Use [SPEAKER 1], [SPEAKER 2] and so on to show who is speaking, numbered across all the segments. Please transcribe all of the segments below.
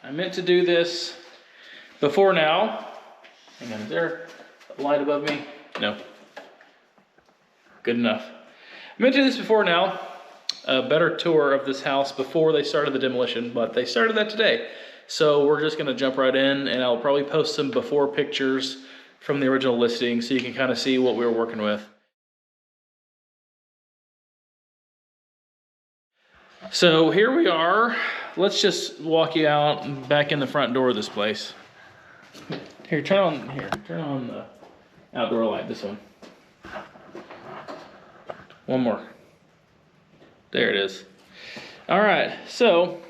[SPEAKER 1] I meant to do this before now. Hang on, is there a light above me? No. Good enough. I meant to do this before now. A better tour of this house before they started the demolition, but they started that today. So we're just gonna jump right in, and I'll probably post some before pictures from the original listing so you can kind of see what we were working with. So here we are. Let's just walk you out back in the front door of this place. Here, turn on the outdoor light, this one. One more. There it is. All right, so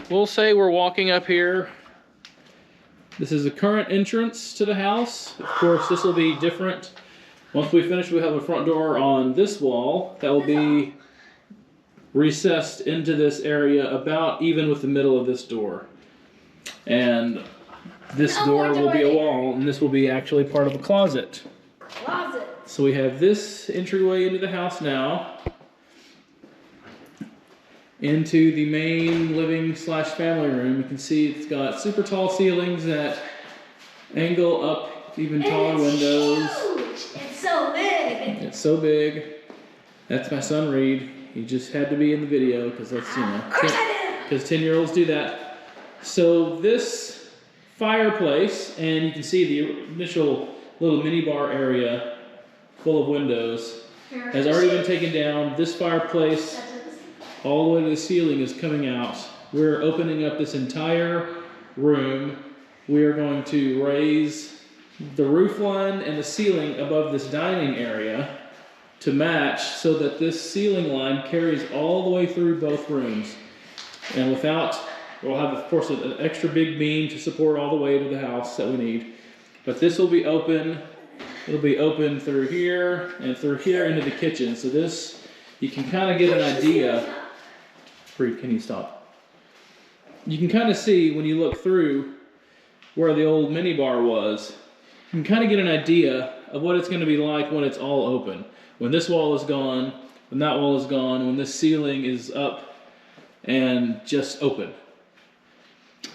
[SPEAKER 1] we'll say we're walking up here. This is the current entrance to the house. Of course, this will be different. Once we finish, we have a front door on this wall that will be recessed into this area about even with the middle of this door. And this door will be a wall, and this will be actually part of a closet. So we have this entryway into the house now, into the main living / family room. You can see it's got super tall ceilings that angle up even taller windows.
[SPEAKER 2] Huge. It's so big.
[SPEAKER 1] It's so big. That's my son Reed. He just had to be in the video because that's, you know, because 10-year-olds do that. So this fireplace, and you can see the initial little mini bar area full of windows, has already been taken down. This fireplace all the way to the ceiling is coming out. We're opening up this entire room. We are going to raise the roof line and the ceiling above this dining area to match so that this ceiling line carries all the way through both rooms. And we'll have, of course, an extra big beam to support all the way to the house that we need. But this will be open. It'll be open through here and through here into the kitchen. So this, you can kind of get an idea. Reed, can you stop? You can kind of see when you look through where the old mini bar was, you can kind of get an idea of what it's going to be like when it's all open. When this wall is gone, when that wall is gone, when this ceiling is up and just open.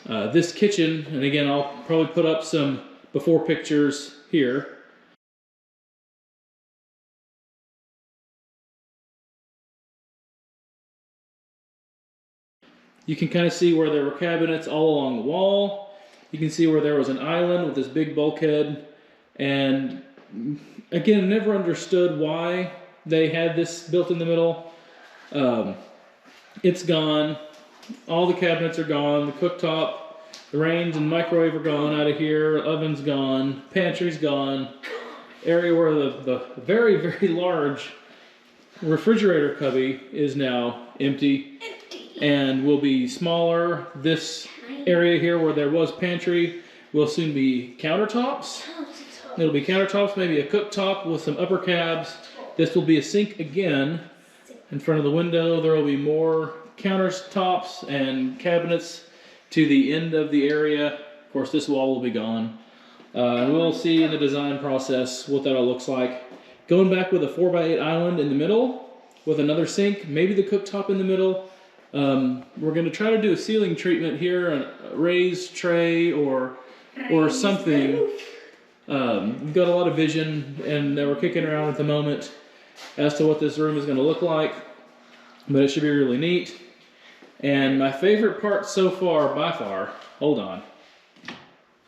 [SPEAKER 1] This kitchen, and again, I'll probably put up some before pictures here. You can kind of see where there were cabinets all along the wall. You can see where there was an island with this big bulkhead. And again, never understood why they had this built in the middle. It's gone. All the cabinets are gone. The cooktop, the range and microwave are gone out of here. Oven's gone. Pantry's gone. Area where the very, very large refrigerator cubby is now empty. And will be smaller. This area here where there was pantry will soon be countertops. It'll be countertops, maybe a cooktop with some upper cabs. This will be a sink again. In front of the window, there will be more countertops and cabinets to the end of the area. Of course, this wall will be gone. And we'll see in the design process what that all looks like. Going back with a 4x8 island in the middle with another sink, maybe the cooktop in the middle. We're going to try to do a ceiling treatment here, a raised tray or something. We've got a lot of vision, and we're kicking around at the moment as to what this room is going to look like, but it should be really neat. And my favorite part so far, by far, hold on,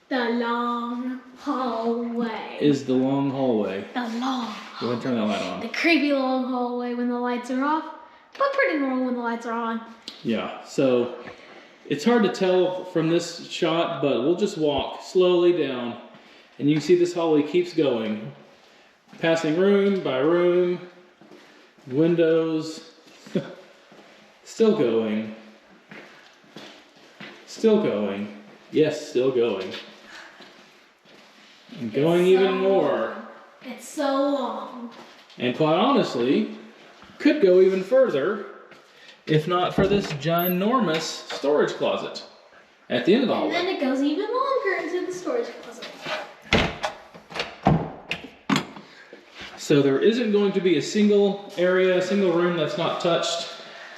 [SPEAKER 2] the long hallway.
[SPEAKER 1] Is the long hallway.
[SPEAKER 2] The long
[SPEAKER 1] Go ahead and turn that light on.
[SPEAKER 2] The creepy long hallway when the lights are off, but pretty normal when the lights are on.
[SPEAKER 1] Yeah, so it's hard to tell from this shot, but we'll just walk slowly down. And you can see this hallway keeps going. Passing room by room, windows, still going. Still going. Yes, still going. And going even more.
[SPEAKER 2] It's so long.
[SPEAKER 1] And quite honestly, could go even further if not for this ginormous storage closet at the end of the hallway.
[SPEAKER 2] And then it goes even longer into the storage closet.
[SPEAKER 1] So there isn't going to be a single area, a single room that's not touched.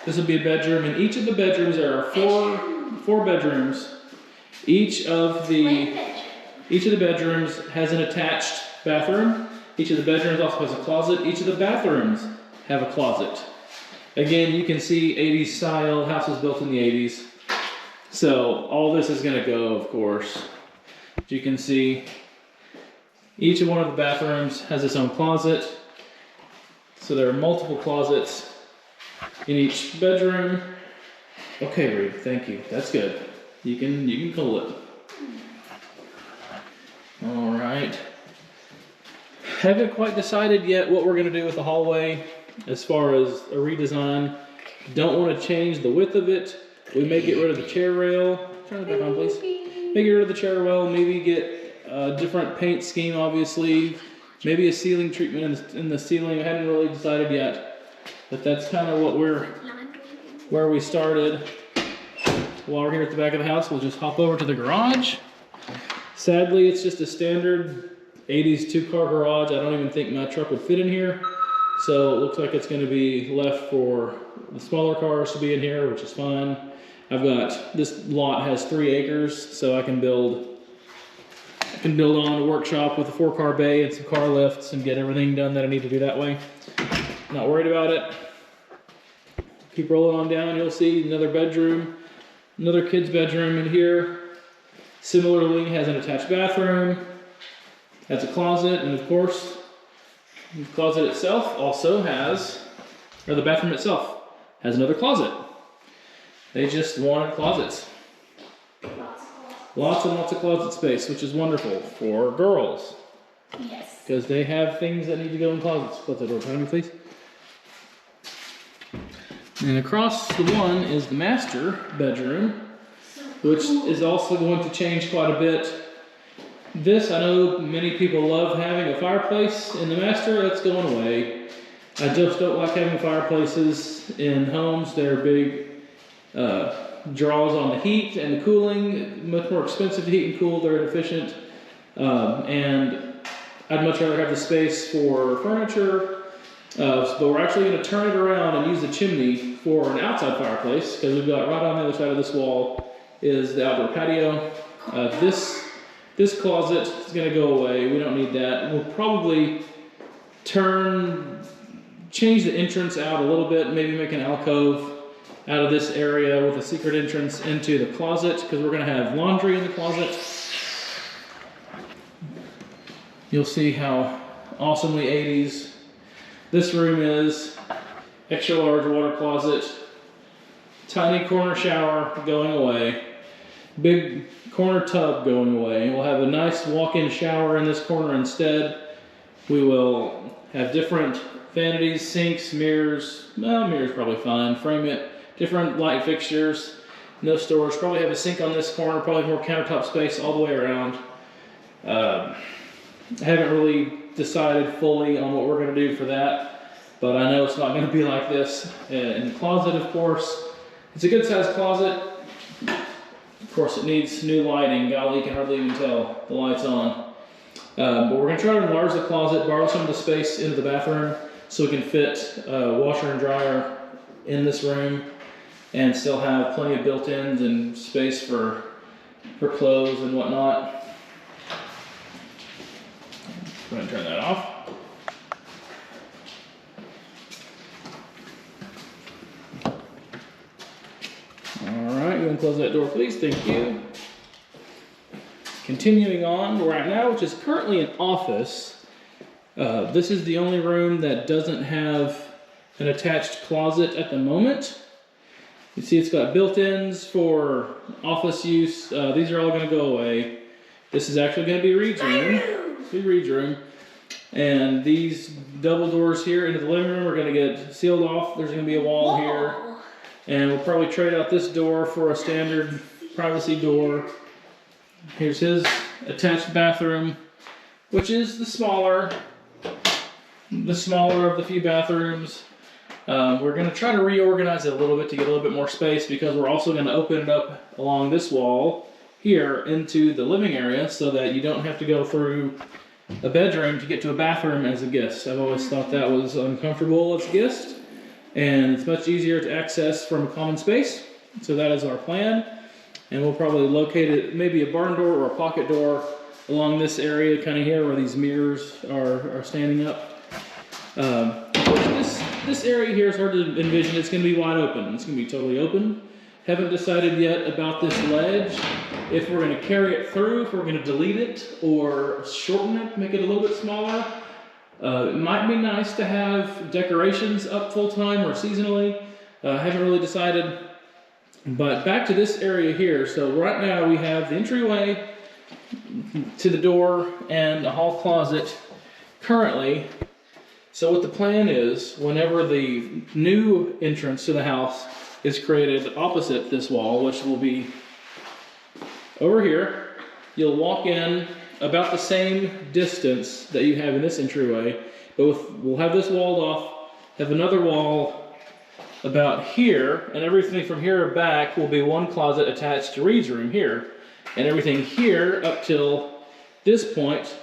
[SPEAKER 1] This will be a bedroom. In each of the bedrooms there are 4 bedrooms. Each of the bedrooms has an attached bathroom. Each of the bedrooms also has a closet. Each of the bathrooms have a closet. Again, you can see 80s style, house was built in the 80s. So all this is gonna go, of course. As you can see, each one of the bathrooms has its own closet. So there are multiple closets in each bedroom. Okay, Reed, thank you. That's good. You can pull it. All right. Haven't quite decided yet what we're gonna do with the hallway as far as a redesign. Don't want to change the width of it. We may get rid of the chair rail. Turn it back on, please. May get rid of the chair rail. Maybe get a different paint scheme, obviously. Maybe a ceiling treatment in the ceiling. I haven't really decided yet, but that's kind of where we started. While we're here at the back of the house, we'll just hop over to the garage. Sadly, it's just a standard 80s 2-car garage. I don't even think my truck would fit in here. So it looks like it's going to be left for the smaller cars to be in here, which is fine. This lot has 3 acres, so I can build on a workshop with a 4-car bay and some car lifts and get everything done that I need to do that way. Not worried about it. Keep rolling on down, you'll see another bedroom, another kid's bedroom in here. Similarly, has an attached bathroom, has a closet, and of course, the closet itself also has, or the bathroom itself has another closet. They just wanted closets. Lots and lots of closet space, which is wonderful for girls.
[SPEAKER 2] Yes.
[SPEAKER 1] Because they have things that need to go in closets. Close the door behind me, please. And across the one is the master bedroom, which is also going to change quite a bit. This, I know many people love having a fireplace in the master. That's going away. I just don't like having fireplaces in homes. They're big draws on the heat and the cooling. Much more expensive to heat and cool. They're inefficient. And I'd much rather have the space for furniture. But we're actually going to turn it around and use the chimney for an outside fireplace, because we've got right on the other side of this wall is the outdoor patio. This closet is going to go away. We don't need that. We'll probably change the entrance out a little bit, maybe make an alcove out of this area with a secret entrance into the closet, because we're going to have laundry in the closet. You'll see how awesomely 80s this room is. Extra large water closet, tiny corner shower going away, big corner tub going away. We'll have a nice walk-in shower in this corner instead. We will have different vanities, sinks, mirrors. Well, mirrors probably fine. Frame it. Different light fixtures. No storage. Probably have a sink on this corner. Probably more countertop space all the way around. I haven't really decided fully on what we're going to do for that, but I know it's not going to be like this. In the closet, of course, it's a good sized closet. Of course, it needs new lighting. Golly, you can hardly even tell the light's on. But we're going to try to enlarge the closet, borrow some of the space into the bathroom so we can fit a washer and dryer in this room and still have plenty of built-ins and space for clothes and whatnot. Go ahead and turn that off. All right, go and close that door, please. Thank you. Continuing on, where we're at now, which is currently an office. This is the only room that doesn't have an attached closet at the moment. You see it's got built-ins for office use. These are all going to go away. This is actually going to be Reed's room. And these double doors here into the living room are going to get sealed off. There's going to be a wall here. And we'll probably trade out this door for a standard privacy door. Here's his attached bathroom, which is the smaller of the few bathrooms. We're going to try to reorganize it a little bit to get a little bit more space, because we're also going to open it up along this wall here into the living area so that you don't have to go through a bedroom to get to a bathroom as a guest. I've always thought that was uncomfortable as a guest, and it's much easier to access from a common space. So that is our plan. and we'll probably locate it, maybe a barn door or a pocket door along this area, kind of here where these mirrors are standing up. This area here is hard to envision. It's going to be wide open. It's going to be totally open. Haven't decided yet about this ledge, if we're going to carry it through, if we're going to delete it or shorten it, make it a little bit smaller. It might be nice to have decorations up full time or seasonally. Haven't really decided. But back to this area here. So right now we have the entryway to the door and a hall closet currently. So what the plan is, whenever the new entrance to the house is created opposite this wall, which will be over here, you'll walk in about the same distance that you have in this entryway, but we'll have this walled off, have another wall about here, and everything from here back will be one closet attached to Reed's room here, and everything here up till this point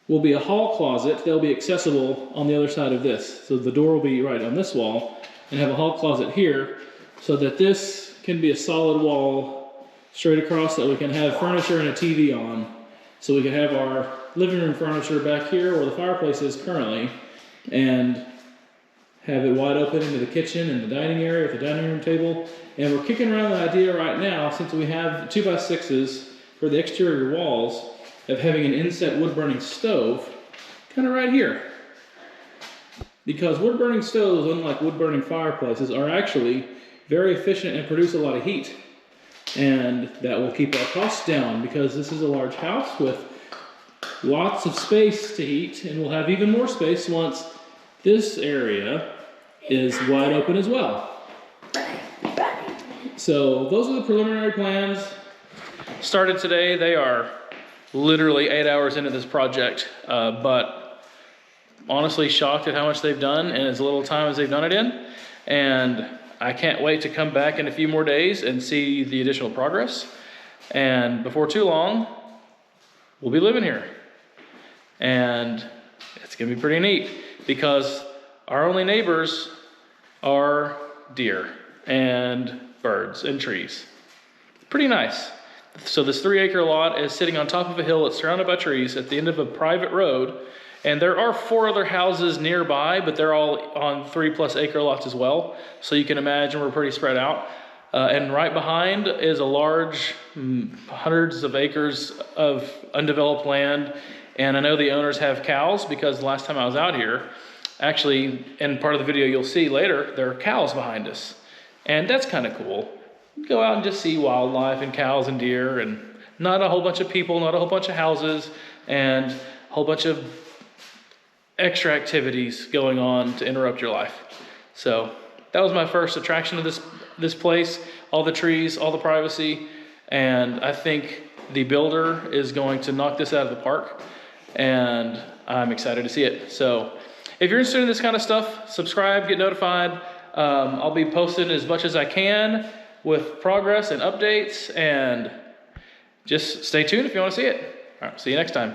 [SPEAKER 1] will be a hall closet. They'll be accessible on the other side of this. So the door will be right on this wall and have a hall closet here so that this can be a solid wall straight across that we can have furniture and a TV on. So we can have our living room furniture back here where the fireplace is currently and have it wide open into the kitchen and the dining area with the dining room table. And we're kicking around the idea right now, since we have 2x6s for the exterior walls, of having an inset wood burning stove kind of right here. Because wood burning stoves, unlike wood burning fireplaces, are actually very efficient and produce a lot of heat. And that will keep our costs down because this is a large house with lots of space to heat, and we'll have even more space once this area is wide open as well. So those are the preliminary plans. Started today. They are literally 8 hours into this project, but honestly shocked at how much they've done in as little time as they've done it in. And I can't wait to come back in a few more days and see the additional progress. And before too long, we'll be living here. And it's gonna be pretty neat because our only neighbors are deer and birds and trees. Pretty nice. So this 3-acre lot is sitting on top of a hill. It's surrounded by trees at the end of a private road. And there are 4 other houses nearby, but they're all on 3+ acre lots as well. So you can imagine we're pretty spread out. And right behind is a large, hundreds of acres of undeveloped land. And I know the owners have cows because the last time I was out here, actually, in part of the video you'll see later, there are cows behind us. And that's kind of cool. Go out and just see wildlife and cows and deer and not a whole bunch of people, not a whole bunch of houses, and a whole bunch of extra activities going on to interrupt your life. So that was my first attraction to this place, all the trees, all the privacy, and I think the builder is going to knock this out of the park, and I'm excited to see it. So if you're interested in this kind of stuff, subscribe, get notified. I'll be posting as much as I can with progress and updates, and just stay tuned if you want to see it. All right, see you next time.